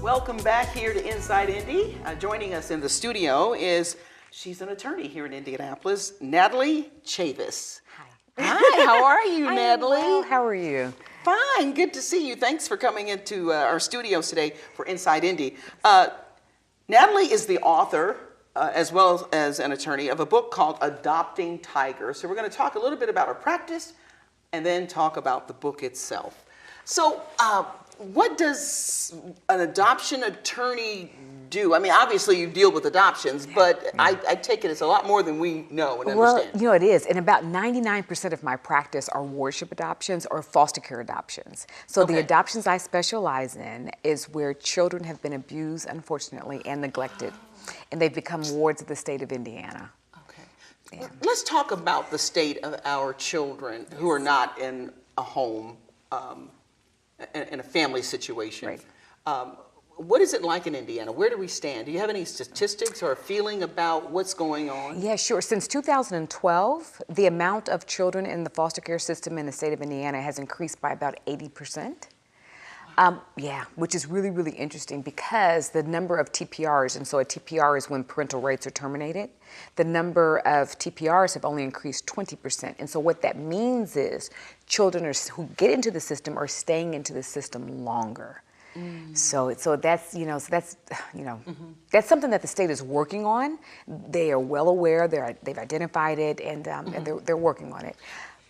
Welcome back here to Inside Indy. Joining us in the studio she's an attorney here in Indianapolis, Natalie Chavis. Hi. Hi, how are you, Natalie? Well, how are you? Fine, good to see you. Thanks for coming into our studios today for Inside Indy. Natalie is the author, as well as an attorney, of a book called Adopting Tigers. So we're going to talk a little bit about her practice and then talk about the book itself. So what does an adoption attorney do? I mean, obviously you deal with adoptions, but I take it it's a lot more than we know and understand. Well, it is. And about 99% of my practice are wardship adoptions or foster care adoptions. So the adoptions I specialize in is where children have been abused, unfortunately, and neglected. And they've become wards of the state of Indiana. Okay. Yeah. Let's talk about the state of our children who are not in a home, in a family situation. Right. What is it like in Indiana? Where do we stand? Do you have any statistics or a feeling about what's going on? Yeah, sure. Since 2012, the amount of children in the foster care system in the state of Indiana has increased by about 80%. Yeah, which is really, really interesting because the number of TPRs, and so a TPR is when parental rights are terminated, the number of TPRs have only increased 20%. And so what that means is children who get into the system are staying into the system longer. So that's that's something that the state is working on. They are well aware. They've identified it, and they're working on it.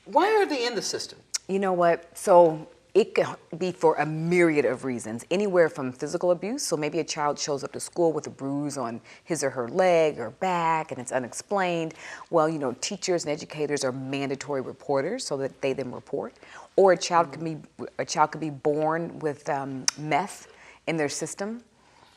Why are they in the system? You know what? So it could be for a myriad of reasons, anywhere from physical abuse. So maybe a child shows up to school with a bruise on his or her leg or back and it's unexplained. Well, teachers and educators are mandatory reporters so that they then report. Or a child could be born with meth in their system.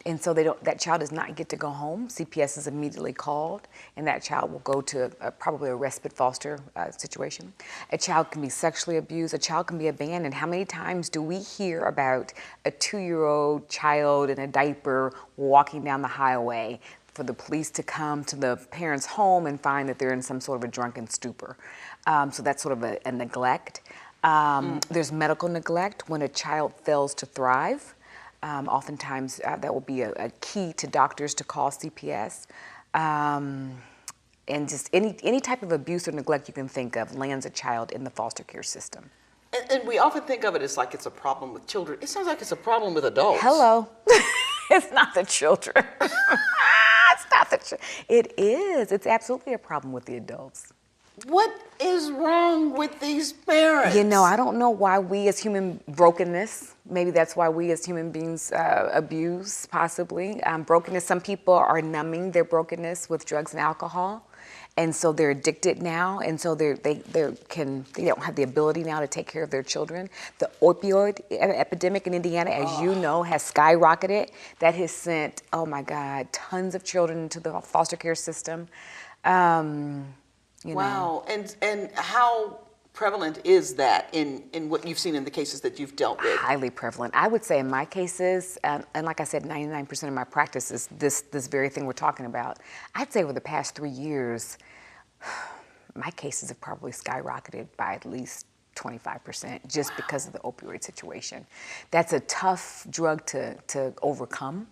And so that child does not get to go home. CPS is immediately called, and that child will go to probably a respite foster situation. A child can be sexually abused. A child can be abandoned. How many times do we hear about a 2-year-old child in a diaper walking down the highway for the police to come to the parents' home and find that they're in some sort of a drunken stupor? So that's sort of a neglect. There's medical neglect when a child fails to thrive. Oftentimes that will be a key to doctors to call CPS. And just any type of abuse or neglect you can think of lands a child in the foster care system. And we often think of it as like it's a problem with children. It sounds like it's a problem with adults. Hello. It's not the children. It's not the children. It is. It's absolutely a problem with the adults. What is wrong with these parents? I don't know why we as human brokenness, maybe that's why we as human beings abuse, possibly. Brokenness, some people are numbing their brokenness with drugs and alcohol. And so they're addicted now, and so they don't have the ability now to take care of their children. The opioid epidemic in Indiana, as you know, has skyrocketed. That has sent, oh my God, tons of children into the foster care system. Wow, and how prevalent is that in what you've seen in the cases that you've dealt with? Highly prevalent. I would say in my cases, and like I said, 99% of my practice is this very thing we're talking about. I'd say over the past 3 years, my cases have probably skyrocketed by at least 25% just because of the opioid situation. That's a tough drug to overcome.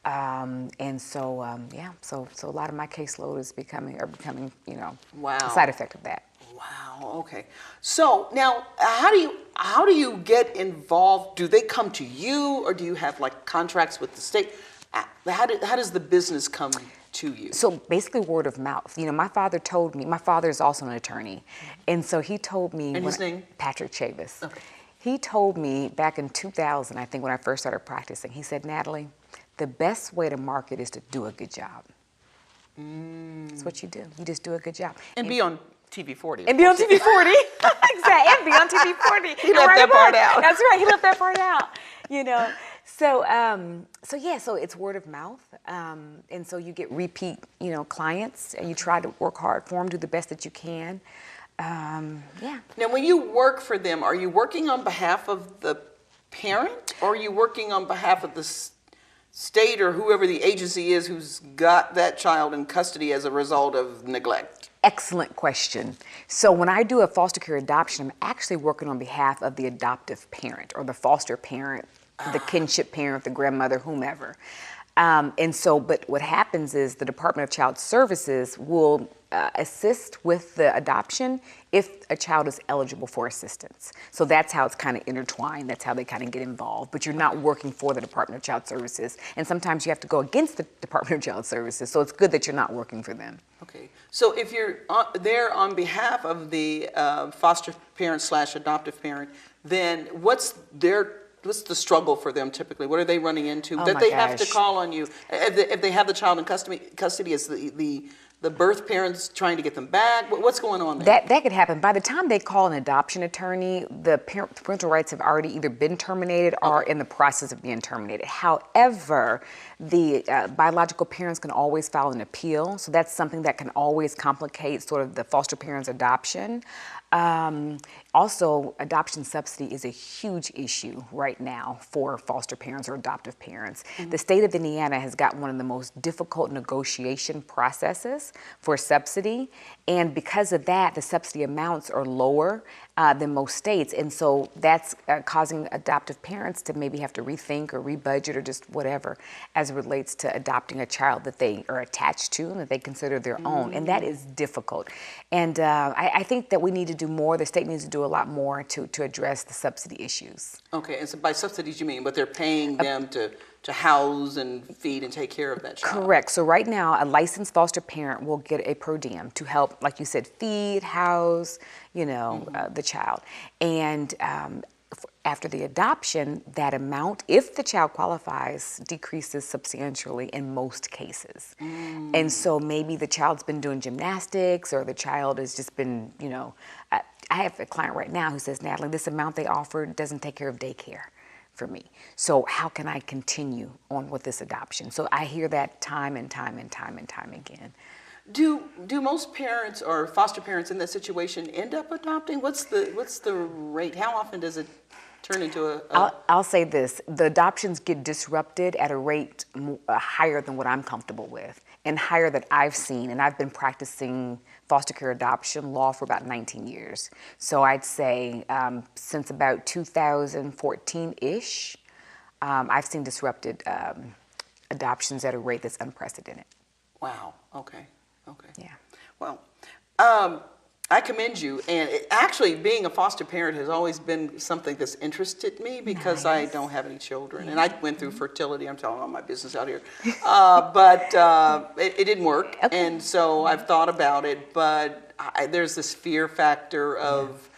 And so, so a lot of my caseload is becoming, a side effect of that. Wow. Okay. So now, how do you get involved? Do they come to you, or do you have like contracts with the state? How does the business come to you? So basically, word of mouth. My father told me. My father is also an attorney, and so he told me. And his name? Patrick Chavis. Okay. He told me back in 2000, I think, when I first started practicing. He said, Natalie, the best way to market is to do a good job. That's what you do. You just do a good job. And be on TV 40. And be on TV 40. Exactly. And be on TV 40. He left that part out. That's right. He left that part out. So it's word of mouth. And so you get repeat, clients, and you try to work hard for them, do the best that you can. Now, when you work for them, are you working on behalf of the parent, or are you working on behalf of the state or whoever the agency is who's got that child in custody as a result of neglect? Excellent question. So when I do a foster care adoption, I'm actually working on behalf of the adoptive parent or the foster parent the kinship parent, the grandmother, whomever. And so, but what happens is the Department of Child Services will assist with the adoption if a child is eligible for assistance. So that's how it's kind of intertwined. That's how they kind of get involved. But you're not working for the Department of Child Services. And sometimes you have to go against the Department of Child Services. So it's good that you're not working for them. Okay. So if you're there on behalf of the foster parent / adoptive parent, then what's the struggle for them typically? What are they running into that they have to call on you? If they have the child in custody, is the birth parents trying to get them back? What's going on there? That could happen. By the time they call an adoption attorney, the parental rights have already either been terminated or in the process of being terminated. However, the biological parents can always file an appeal, so that's something that can always complicate sort of the foster parent's adoption. Also, adoption subsidy is a huge issue right now for foster parents or adoptive parents. The state of Indiana has got one of the most difficult negotiation processes for subsidy, and because of that, the subsidy amounts are lower than most states, and so that's causing adoptive parents to maybe have to rethink or rebudget or just whatever as it relates to adopting a child that they are attached to and that they consider their own, and that is difficult. And I think that we need to do more. The state needs to do a lot more to address the subsidy issues. Okay, and so by subsidies you mean what they're paying them to house and feed and take care of that child? Correct. So right now, a licensed foster parent will get a per diem to help, like you said, feed, house, the child. And after the adoption, that amount, if the child qualifies, decreases substantially in most cases. And so maybe the child's been doing gymnastics or the child has just been, I have a client right now who says, Natalie, this amount they offered doesn't take care of daycare for me. So how can I continue on with this adoption? So I hear that time and time and time and time again. Do most parents or foster parents in that situation end up adopting? What's the rate? How often does it turn into I'll say this: the adoptions get disrupted at a rate higher than what I'm comfortable with, and higher that I've seen. And I've been practicing foster care adoption law for about 19 years. So I'd say since about 2014-ish, I've seen disrupted adoptions at a rate that's unprecedented. Wow. Okay. Yeah. Well, I commend you. And actually, being a foster parent has always been something that's interested me because I don't have any children. And I went through fertility. I'm telling all my business out here. But it didn't work. Okay. And so I've thought about it. But there's this fear factor of,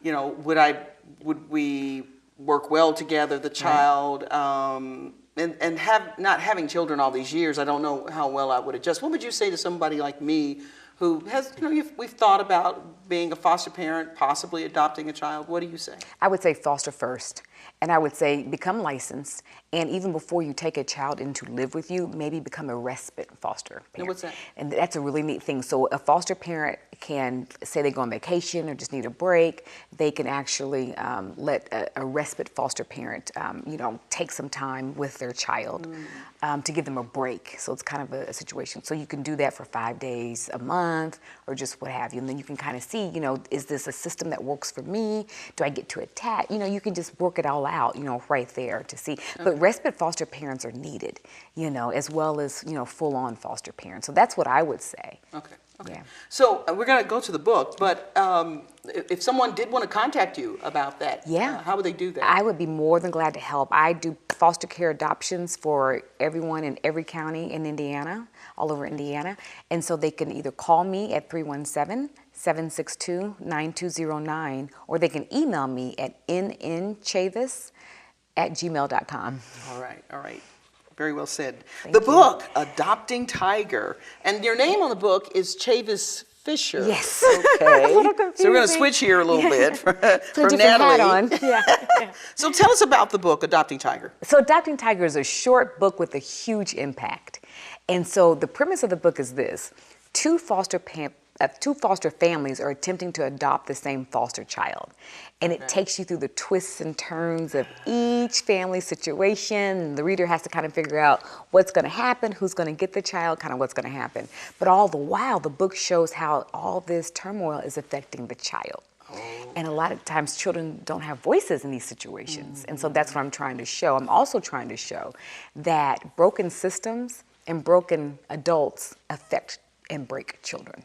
would we work well together, the child, and not having children all these years, I don't know how well I would adjust. What would you say to somebody like me who has, we've thought about being a foster parent, possibly adopting a child? What do you say? I would say foster first. And I would say become licensed, and even before you take a child in to live with you, maybe become a respite foster parent. And what's that? And that's a really neat thing. So a foster parent can, say they go on vacation or just need a break, they can actually let a respite foster parent, take some time with their child to give them a break. So it's kind of a situation. So you can do that for 5 days, a month, or just what have you. And then you can kind of see, is this a system that works for me? Do I get to attach? You can just work it all out, right there to see. Okay. But respite foster parents are needed, as well as, full-on foster parents. So that's what I would say. Okay. Yeah. So we're going to go to the book, but if someone did want to contact you about that, how would they do that? I would be more than glad to help. I do foster care adoptions for everyone in every county in Indiana, all over Indiana. And so they can either call me at 317-762-9209, or they can email me at nnchavis@gmail.com. All right. Very well said. The book, Adopting Tiger. And your name on the book is Chavis Fisher. Yes. Okay. A little confusing. So we're going to switch here a little bit for Natalie. Hat on. Yeah. So tell us about the book, Adopting Tiger. So Adopting Tiger is a short book with a huge impact. And so the premise of the book is this. Two foster families are attempting to adopt the same foster child. And it takes you through the twists and turns of each family situation. The reader has to kind of figure out what's going to happen, who's going to get the child, kind of what's going to happen. But all the while, the book shows how all this turmoil is affecting the child. And a lot of times children don't have voices in these situations. And so that's what I'm trying to show. I'm also trying to show that broken systems and broken adults affect and break children.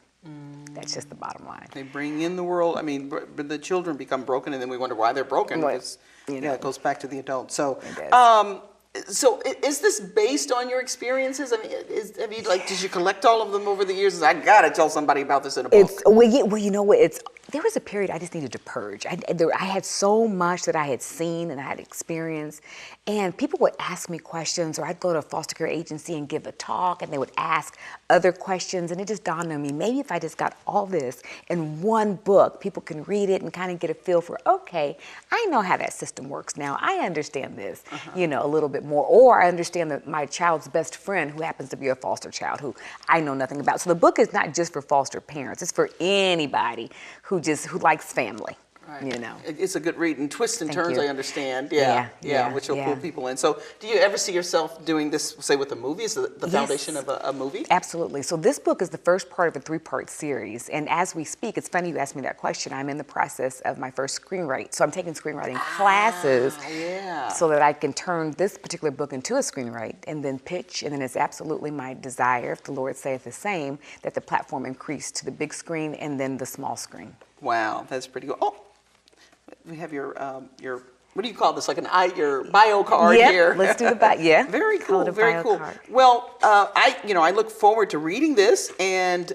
That's just the bottom line. They bring in the world. I mean, the children become broken, and then we wonder why they're broken. Right. Because, it goes back to the adult. So, It does. so is this based on your experiences? I mean, did you collect all of them over the years? I gotta tell somebody about this in a book. Well, you know what? There was a period I just needed to purge. I had so much that I had seen and I had experienced, and people would ask me questions, or I'd go to a foster care agency and give a talk, and they would ask other questions, and it just dawned on me, maybe if I just got all this in one book, people can read it and kind of get a feel for, okay, I know how that system works now. I understand this, a little bit more, or I understand that my child's best friend who happens to be a foster child who I know nothing about. So the book is not just for foster parents, it's for anybody who likes family. Right. It's a good read, and twists and turns, you. I understand. Yeah, Which will pull people in. So do you ever see yourself doing this, say, with a movie? Is the foundation of a movie? Absolutely. So this book is the first part of a 3-part series. And as we speak, it's funny you asked me that question. I'm in the process of my first screenwrite. So I'm taking screenwriting classes so that I can turn this particular book into a screenwrite and then pitch. And then it's absolutely my desire, if the Lord saith the same, that the platform increase to the big screen and then the small screen. Wow, that's pretty cool. Oh, we have your what do you call this? Like your bio card here. Let's do the bio. Yeah. Very cool. Very bio cool. card. Well, I look forward to reading this and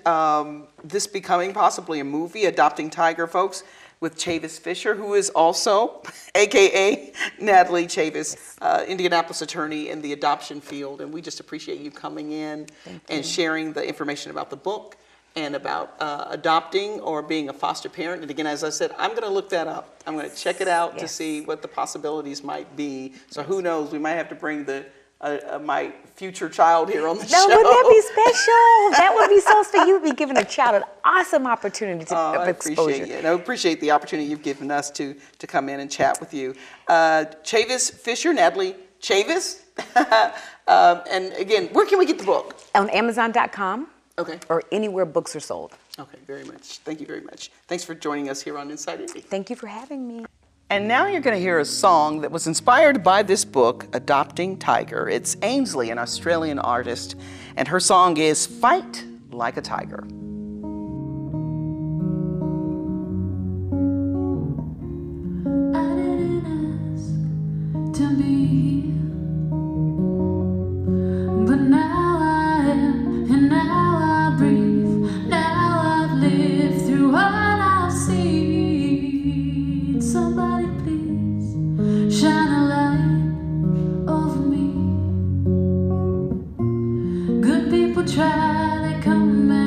this becoming possibly a movie, Adopting Tiger, folks, with Chavis Fisher, who is also, AKA Natalie Chavis, Indianapolis attorney in the adoption field, and we just appreciate you coming in and sharing the information about the book and about adopting or being a foster parent. And again, as I said, I'm going to look that up. I'm going to check it out to see what the possibilities might be. So who knows, we might have to bring my future child here on the show. Wouldn't that be special? That would be so special. You would be giving a child an awesome opportunity of exposure. I appreciate the opportunity you've given us to come in and chat with you. Chavis Fisher, Natalie Chavis. And again, where can we get the book? On Amazon.com. Okay. Or anywhere books are sold. Okay, very much. Thank you very much. Thanks for joining us here on Inside Indy. Thank you for having me. And now you're going to hear a song that was inspired by this book, Adopting Tiger. It's Ainsley, an Australian artist, and her song is Fight Like a Tiger. I didn't ask to be here, but now I am, and now I breathe. Now I've lived through what I've seen. Somebody please shine a light over me. Good people try, they come and